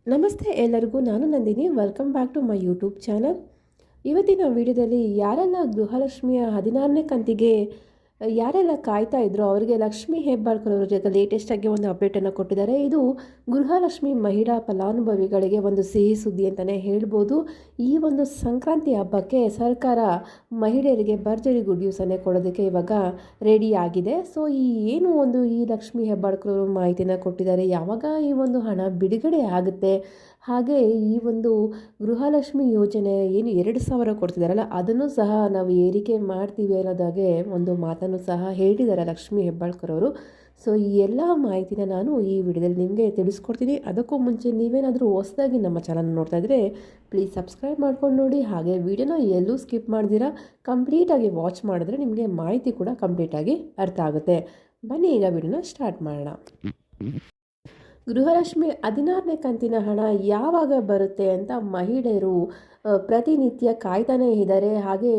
ನಮಸ್ತೆ ಎಲ್ಲರಿಗೂ, ನಾನು Nandini. Welcome back to my YouTube channel. ಇವತ್ತಿನ ವಿಡಿಯೋದಲ್ಲಿ ಯಾರೆಲ್ಲ ಗೃಹಲಕ್ಷ್ಮಿಯ 16ನೇ ಕಂತಿಗೆ ಯಾರೆಲ್ಲ ಕಾಯ್ತಾ ಇದ್ರು ಅವರಿಗೆ ಲಕ್ಷ್ಮೀ ಹೆಬ್ಬಾಳ್ಕರ್ ಅವರ ಜೊತೆ ಲೇಟೆಸ್ಟಾಗಿ ಒಂದು ಅಪ್ಡೇಟನ್ನು ಕೊಟ್ಟಿದ್ದಾರೆ. ಇದು ಗೃಹಲಕ್ಷ್ಮಿ ಮಹಿಳಾ ಫಲಾನುಭವಿಗಳಿಗೆ ಒಂದು ಸಿಹಿ ಸುದ್ದಿ ಅಂತಲೇ ಹೇಳ್ಬೋದು. ಈ ಒಂದು ಸಂಕ್ರಾಂತಿ ಹಬ್ಬಕ್ಕೆ ಸರ್ಕಾರ ಮಹಿಳೆಯರಿಗೆ ಭರ್ಜರಿ ಗುಡ್ ನ್ಯೂಸನ್ನೇ ಕೊಡೋದಕ್ಕೆ ಇವಾಗ ರೆಡಿ ಆಗಿದೆ. ಸೊ ಈ ಲಕ್ಷ್ಮೀ ಹೆಬ್ಬಾಳ್ಕರ್ ಅವರು ಮಾಹಿತಿನ ಕೊಟ್ಟಿದ್ದಾರೆ. ಯಾವಾಗ ಈ ಒಂದು ಹಣ ಬಿಡುಗಡೆ ಆಗುತ್ತೆ, ಹಾಗೆ ಈ ಒಂದು ಗೃಹಲಕ್ಷ್ಮಿ ಯೋಜನೆ ಏನು 2,000 ಕೊಡ್ತಿದ್ದಾರಲ್ಲ, ಅದನ್ನು ಸಹ ನಾವು ಏರಿಕೆ ಮಾಡ್ತೀವಿ ಅನ್ನೋದಾಗೆ ಒಂದು ಮಾತನ್ನು ಸಹ ಹೇಳಿದ್ದಾರೆ ಲಕ್ಷ್ಮೀ ಹೆಬ್ಬಾಳ್ಕರ್ ಅವರು. ಸೊ ಈ ಎಲ್ಲ ಮಾಹಿತಿನ ನಾನು ಈ ವಿಡಿಯೋದಲ್ಲಿ ನಿಮಗೆ ತಿಳಿಸ್ಕೊಡ್ತೀನಿ. ಅದಕ್ಕೂ ಮುಂಚೆ ನೀವೇನಾದರೂ ಹೊಸದಾಗಿ ನಮ್ಮ ಚಾನಲ್ ನೋಡ್ತಾ ಇದ್ದರೆ ಪ್ಲೀಸ್ ಸಬ್ಸ್ಕ್ರೈಬ್ ಮಾಡ್ಕೊಂಡು ನೋಡಿ. ಹಾಗೆ ವಿಡಿಯೋನ ಎಲ್ಲೂ ಸ್ಕಿಪ್ ಮಾಡ್ದಿರಾ ಕಂಪ್ಲೀಟಾಗಿ ವಾಚ್ ಮಾಡಿದ್ರೆ ನಿಮಗೆ ಮಾಹಿತಿ ಕೂಡ ಕಂಪ್ಲೀಟಾಗಿ ಅರ್ಥ ಆಗುತ್ತೆ. ಬನ್ನಿ ಈಗ ವಿಡಿಯೋನ ಸ್ಟಾರ್ಟ್ ಮಾಡೋಣ. ಗೃಹಲಕ್ಷ್ಮಿ 16ನೇ ಕಂತಿನ ಹಣ ಯಾವಾಗ ಬರುತ್ತೆ ಅಂತ ಮಹಿಳೆಯರು ಪ್ರತಿನಿತ್ಯ ಕಾಯ್ತಾನೇ ಇದ್ದಾರೆ. ಹಾಗೆ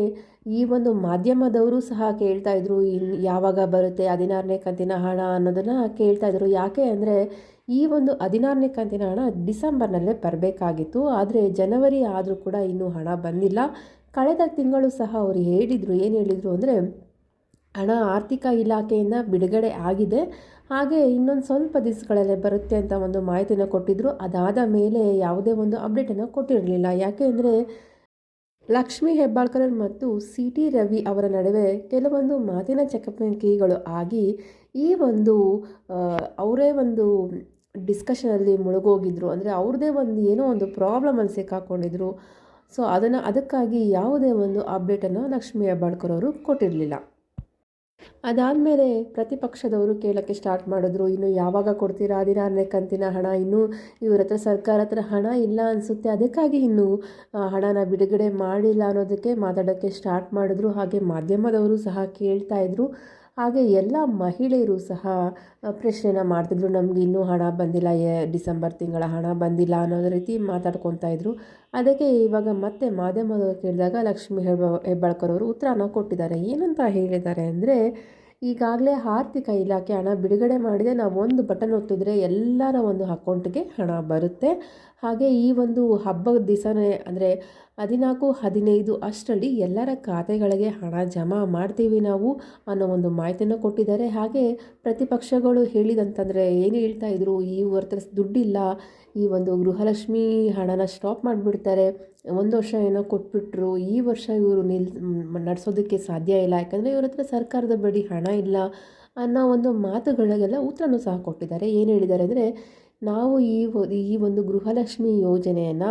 ಈ ಒಂದು ಮಾಧ್ಯಮದವರು ಸಹ ಕೇಳ್ತಾ ಇದ್ರು, ಯಾವಾಗ ಬರುತ್ತೆ 16ನೇ ಕಂತಿನ ಹಣ ಅನ್ನೋದನ್ನು ಕೇಳ್ತಾ ಇದ್ರು. ಯಾಕೆ ಅಂದರೆ ಈ ಒಂದು 16ನೇ ಕಂತಿನ ಹಣ ಡಿಸೆಂಬರ್ನಲ್ಲೇ ಬರಬೇಕಾಗಿತ್ತು. ಆದರೆ ಜನವರಿ ಆದರೂ ಕೂಡ ಇನ್ನೂ ಹಣ ಬಂದಿಲ್ಲ. ಕಳೆದ ತಿಂಗಳು ಸಹ ಅವರು ಏನು ಹೇಳಿದರು ಅಂದರೆ ಹಣ ಆರ್ಥಿಕ ಇಲಾಖೆಯಿಂದ ಬಿಡುಗಡೆ ಆಗಿದೆ, ಹಾಗೆ ಇನ್ನೊಂದು ಸ್ವಲ್ಪ ದಿವಸಗಳಲ್ಲೇ ಬರುತ್ತೆ ಅಂತ ಒಂದು ಮಾಹಿತಿನ ಕೊಟ್ಟಿದ್ದರು. ಅದಾದ ಮೇಲೆ ಯಾವುದೇ ಒಂದು ಅಪ್ಡೇಟನ್ನು ಕೊಟ್ಟಿರಲಿಲ್ಲ. ಯಾಕೆ ಅಂದರೆ ಲಕ್ಷ್ಮೀ ಹೆಬ್ಬಾಳ್ಕರ್ ಮತ್ತು CT ರವಿ ಅವರ ನಡುವೆ ಕೆಲವೊಂದು ಮಾತಿನ ಚಕಮಕಿಗಳು ಆಗಿ ಈ ಒಂದು ಅವರೇ ಒಂದು ಡಿಸ್ಕಷನಲ್ಲಿ ಮುಳುಗೋಗಿದ್ರು. ಅಂದರೆ ಅವ್ರದ್ದೇ ಏನೋ ಒಂದು ಪ್ರಾಬ್ಲಮಲ್ಲಿ ಸಿಕ್ಕಾಕೊಂಡಿದ್ರು. ಸೊ ಅದಕ್ಕಾಗಿ ಯಾವುದೇ ಒಂದು ಅಪ್ಡೇಟನ್ನು ಲಕ್ಷ್ಮೀ ಹೆಬ್ಬಾಳ್ಕರ್ ಅವರು ಕೊಟ್ಟಿರಲಿಲ್ಲ. ಅದಾದಮೇಲೆ ಪ್ರತಿಪಕ್ಷದವರು ಕೇಳೋಕ್ಕೆ ಸ್ಟಾರ್ಟ್ ಮಾಡಿದ್ರು, ಇನ್ನು ಯಾವಾಗ ಕೊಡ್ತೀರಾ 16ನೇ ಕಂತಿನ ಹಣ, ಇನ್ನೂ ಇವರ ಹತ್ರ ಸರ್ಕಾರ ಹತ್ರ ಹಣ ಇಲ್ಲ ಅನಿಸುತ್ತೆ, ಅದಕ್ಕಾಗಿ ಇನ್ನೂ ಹಣನ ಬಿಡುಗಡೆ ಮಾಡಿಲ್ಲ ಅನ್ನೋದಕ್ಕೆ ಮಾತಾಡೋಕ್ಕೆ ಸ್ಟಾರ್ಟ್ ಮಾಡಿದ್ರು. ಹಾಗೆ ಮಾಧ್ಯಮದವರು ಸಹ ಕೇಳ್ತಾ ಇದ್ರು. ಹಾಗೆ ಎಲ್ಲ ಮಹಿಳೆಯರು ಸಹ ಪ್ರಶ್ನೆನ ಮಾಡ್ತಿದ್ರು, ನಮಗೆ ಇನ್ನೂ ಹಣ ಬಂದಿಲ್ಲ, ಡಿಸೆಂಬರ್ ತಿಂಗಳ ಹಣ ಬಂದಿಲ್ಲ ಅನ್ನೋದು ರೀತಿ ಮಾತಾಡ್ಕೊತಾ ಇದ್ರು. ಅದಕ್ಕೆ ಇವಾಗ ಮತ್ತೆ ಮಾಧ್ಯಮದವರು ಕೇಳಿದಾಗ ಲಕ್ಷ್ಮೀ ಹೆಬ್ಬಾಳ್ಕರ್ ಅವರು ಉತ್ತರನ ಕೊಟ್ಟಿದ್ದಾರೆ. ಏನಂತ ಹೇಳಿದ್ದಾರೆ ಅಂದರೆ, ಈಗಾಗಲೇ ಆರ್ಥಿಕ ಇಲಾಖೆ ಹಣ ಬಿಡುಗಡೆ ಮಾಡಿದೆ, ನಾವು ಒಂದು ಬಟನ್ ಒತ್ತಿದ್ರೆ ಎಲ್ಲರ ಒಂದು ಅಕೌಂಟ್ಗೆ ಹಣ ಬರುತ್ತೆ. ಹಾಗೆ ಈ ಒಂದು ಹಬ್ಬದ ದಿವಸನೇ ಅಂದರೆ 14, 15 ಅಷ್ಟರಲ್ಲಿ ಎಲ್ಲರ ಖಾತೆಗಳಿಗೆ ಹಣ ಜಮಾ ಮಾಡ್ತೀವಿ ನಾವು ಅನ್ನೋ ಒಂದು ಮಾಹಿತಿಯನ್ನು ಕೊಟ್ಟಿದ್ದಾರೆ. ಹಾಗೆ ಪ್ರತಿಪಕ್ಷಗಳು ಹೇಳಿದಂತಂದರೆ ಏನು ಹೇಳ್ತಾ ಇದ್ರು, ಇವ್ರ ಹತ್ರ ದುಡ್ಡಿಲ್ಲ, ಈ ಒಂದು ಗೃಹಲಕ್ಷ್ಮಿ ಹಣನ ಸ್ಟಾಪ್ ಮಾಡಿಬಿಡ್ತಾರೆ, ಒಂದು ವರ್ಷ ಏನೋ ಕೊಟ್ಬಿಟ್ರು, ಈ ವರ್ಷ ಇವರು ನಡೆಸೋದಕ್ಕೆ ಸಾಧ್ಯ ಇಲ್ಲ, ಯಾಕಂದರೆ ಇವ್ರ ಹತ್ರ ಸರ್ಕಾರದ ಬಳಿ ಹಣ ಇಲ್ಲ ಅನ್ನೋ ಒಂದು ಮಾತುಗಳಿಗೆಲ್ಲ ಉತ್ತರನೂ ಸಹ ಕೊಟ್ಟಿದ್ದಾರೆ. ಏನು ಹೇಳಿದ್ದಾರೆ ಅಂದರೆ, ನಾವು ಈ ಒಂದು ಗೃಹಲಕ್ಷ್ಮಿ ಯೋಜನೆಯನ್ನು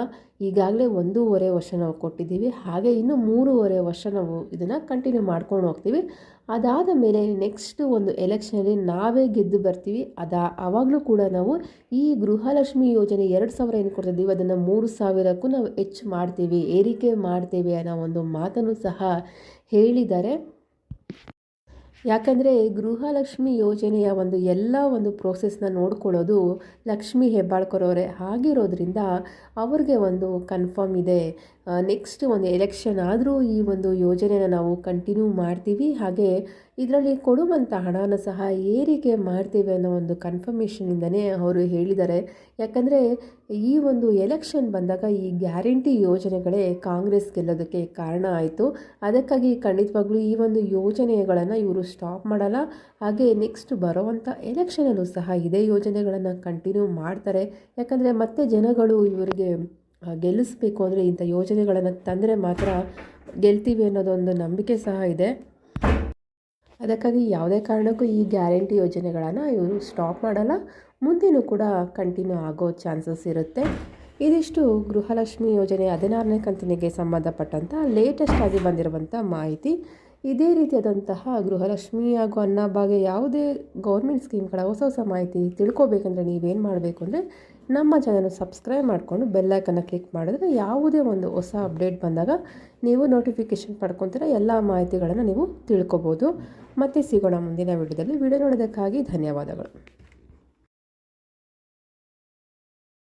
ಈಗಾಗಲೇ 1.5 ವರ್ಷ ನಾವು ಕೊಟ್ಟಿದ್ದೀವಿ, ಹಾಗೆ ಇನ್ನೂ 3.5 ವರ್ಷ ನಾವು ಇದನ್ನು ಕಂಟಿನ್ಯೂ ಮಾಡ್ಕೊಂಡು ಹೋಗ್ತೀವಿ. ಅದಾದ ಮೇಲೆ ನೆಕ್ಸ್ಟ್ ಒಂದು ಎಲೆಕ್ಷನಲ್ಲಿ ನಾವೇ ಗೆದ್ದು ಬರ್ತೀವಿ, ಆವಾಗಲೂ ಕೂಡ ನಾವು ಈ ಗೃಹಲಕ್ಷ್ಮಿ ಯೋಜನೆ 2,000 ಏನು ಕೊಡ್ತಿದ್ದೀವಿ ಅದನ್ನು 3,000ಕ್ಕೂ ನಾವು ಹೆಚ್ಚು ಮಾಡ್ತೀವಿ, ಏರಿಕೆ ಮಾಡ್ತೀವಿ ಅನ್ನೋ ಒಂದು ಮಾತನ್ನು ಸಹ ಹೇಳಿದ್ದಾರೆ. ಯಾಕಂದರೆ ಗೃಹಲಕ್ಷ್ಮಿ ಯೋಜನೆಯ ಎಲ್ಲ ಒಂದು ಪ್ರೋಸೆಸ್ನ ನೋಡ್ಕೊಳ್ಳೋದು ಲಕ್ಷ್ಮೀ ಹೆಬ್ಬಾಳ್ಕರ್ ಅವರೇ ಆಗಿರೋದ್ರಿಂದ ಅವ್ರಿಗೆ ಒಂದು ಕನ್ಫರ್ಮ್ ಇದೆ, ನೆಕ್ಸ್ಟ್ ಒಂದು ಎಲೆಕ್ಷನ್ ಆದರೂ ಈ ಒಂದು ಯೋಜನೆನ ನಾವು ಕಂಟಿನ್ಯೂ ಮಾಡ್ತೀವಿ, ಹಾಗೆ ಇದರಲ್ಲಿ ಕೊಡುವಂಥ ಹಣನ ಸಹ ಏರಿಕೆ ಮಾಡ್ತೀವಿ ಅನ್ನೋ ಒಂದು ಕನ್ಫರ್ಮೇಷನಿಂದನೇ ಅವರು ಹೇಳಿದ್ದಾರೆ. ಯಾಕಂದರೆ ಈ ಒಂದು ಎಲೆಕ್ಷನ್ ಬಂದಾಗ ಈ ಗ್ಯಾರಂಟಿ ಯೋಜನೆಗಳೇ ಕಾಂಗ್ರೆಸ್ ಗೆಲ್ಲೋದಕ್ಕೆ ಕಾರಣ ಆಯಿತು. ಅದಕ್ಕಾಗಿ ಖಂಡಿತವಾಗ್ಲೂ ಈ ಒಂದು ಯೋಜನೆಗಳನ್ನು ಇವರು ಸ್ಟಾಪ್ ಮಾಡಲ್ಲ, ಹಾಗೆ ನೆಕ್ಸ್ಟ್ ಬರೋವಂಥ ಎಲೆಕ್ಷನಲ್ಲೂ ಸಹ ಇದೇ ಯೋಜನೆಗಳನ್ನು ಕಂಟಿನ್ಯೂ ಮಾಡ್ತಾರೆ. ಯಾಕಂದರೆ ಮತ್ತೆ ಜನಗಳು ಇವರಿಗೆ ಗೆಲ್ಲಿಸ್ಬೇಕು ಅಂದರೆ ಇಂಥ ಯೋಜನೆಗಳನ್ನು ತಂದರೆ ಮಾತ್ರ ಗೆಲ್ತೀವಿ ಅನ್ನೋದೊಂದು ನಂಬಿಕೆ ಸಹ ಇದೆ. ಅದಕ್ಕಾಗಿ ಯಾವುದೇ ಕಾರಣಕ್ಕೂ ಈ ಗ್ಯಾರಂಟಿ ಯೋಜನೆಗಳನ್ನು ಇವರು ಸ್ಟಾಪ್ ಮಾಡಲ್ಲ, ಮುಂದೆನೂ ಕೂಡ ಕಂಟಿನ್ಯೂ ಆಗೋ ಚಾನ್ಸಸ್ ಇರುತ್ತೆ. ಇದಿಷ್ಟು ಗೃಹಲಕ್ಷ್ಮಿ ಯೋಜನೆ 16ನೇ ಕಂತಿನಿಗೆ ಸಂಬಂಧಪಟ್ಟಂಥ ಲೇಟೆಸ್ಟ್ ಆಗಿ ಬಂದಿರುವಂಥ ಮಾಹಿತಿ. ಇದೇ ರೀತಿಯಾದಂತಹ ಗೃಹಲಕ್ಷ್ಮಿ ಹಾಗೂ ಅನ್ನಭಾಗ್ಯ ಯಾವುದೇ ಗೌರ್ಮೆಂಟ್ ಸ್ಕೀಮ್ಗಳ ಹೊಸ ಮಾಹಿತಿ ತಿಳ್ಕೊಬೇಕಂದ್ರೆ ನೀವೇನು ಮಾಡಬೇಕು ಅಂದರೆ ನಮ್ಮ ಚಾನಲ್ ಸಬ್ಸ್ಕ್ರೈಬ್ ಮಾಡಿಕೊಂಡು ಬೆಲ್ಲೈಕನ್ನು ಕ್ಲಿಕ್ ಮಾಡಿದ್ರೆ ಯಾವುದೇ ಒಂದು ಹೊಸ ಅಪ್ಡೇಟ್ ಬಂದಾಗ ನೀವು ನೋಟಿಫಿಕೇಷನ್ ಪಡ್ಕೊತೀರ, ಎಲ್ಲ ಮಾಹಿತಿಗಳನ್ನು ನೀವು ತಿಳ್ಕೊಬೋದು. ಮತ್ತೆ ಸಿಗೋಣ ಮುಂದಿನ ವಿಡಿಯೋದಲ್ಲಿ. ವಿಡಿಯೋ ನೋಡೋದಕ್ಕಾಗಿ ಧನ್ಯವಾದಗಳು.